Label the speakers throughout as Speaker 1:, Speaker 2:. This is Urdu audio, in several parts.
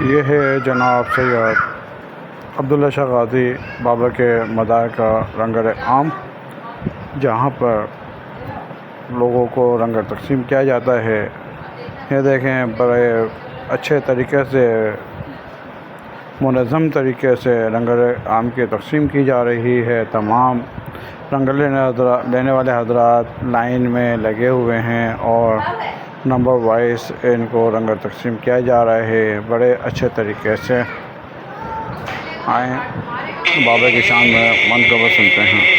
Speaker 1: یہ ہے جناب سید عبداللہ شاہ غازی بابا کے مدار کا لنگر عام، جہاں پر لوگوں کو لنگر تقسیم کیا جاتا ہے۔ یہ دیکھیں بڑے اچھے طریقے سے، منظم طریقے سے لنگر عام کی تقسیم کی جا رہی ہے۔ تمام لنگر لینے والے حضرات لائن میں لگے ہوئے ہیں اور نمبر وائز ان کو لنگر تقسیم کیا جا رہا ہے بڑے اچھے طریقے سے۔ آئیں بابا کی شان میں منقبت سنتے ہیں۔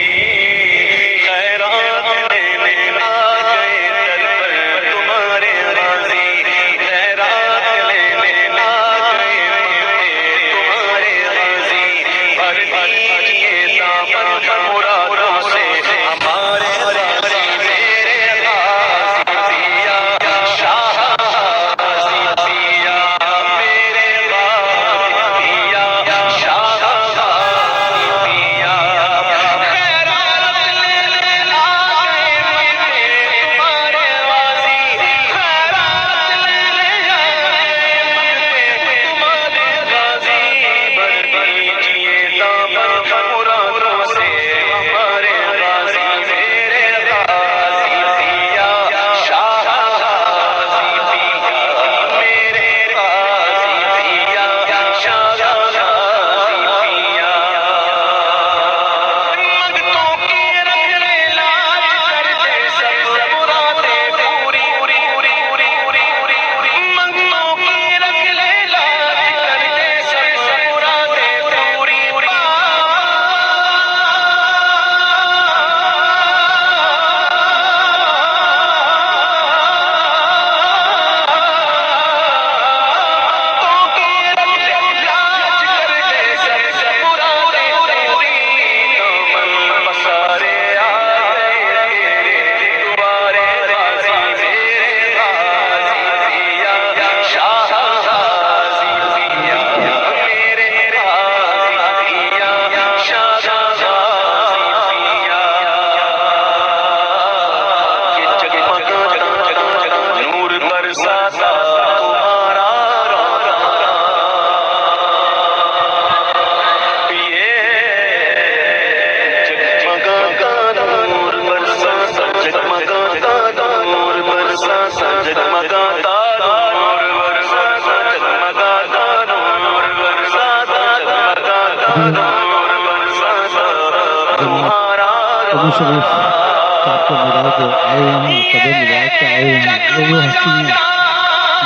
Speaker 2: شریف صاحب کے مدار کو آئے ہوئے ہیں، قدر مبارک پہ آئے ہوئے ہیں۔ وہ ہستی ہیں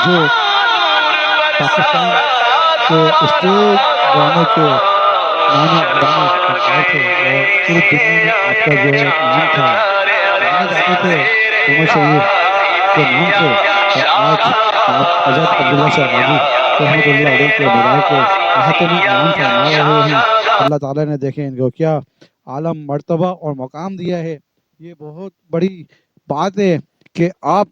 Speaker 2: جو پاکستان کے اسٹیج ڈرامے کے نامی گرامی فنکار تھے اور پوری دنیا میں آپ کا جو ہے نام تھا، جانے جاتے تھے عمر شریف کے نام سے۔ اور آج آپ حضرت عبداللہ شاہ غازی رحمۃ اللہ علیہ کے مدار کو احاطے میں عام فرما رہے ہیں۔ اللہ تعالیٰ نے دیکھیں ان کو کیا عالم مرتبہ اور مقام دیا ہے۔ یہ بہت بڑی بات ہے کہ آپ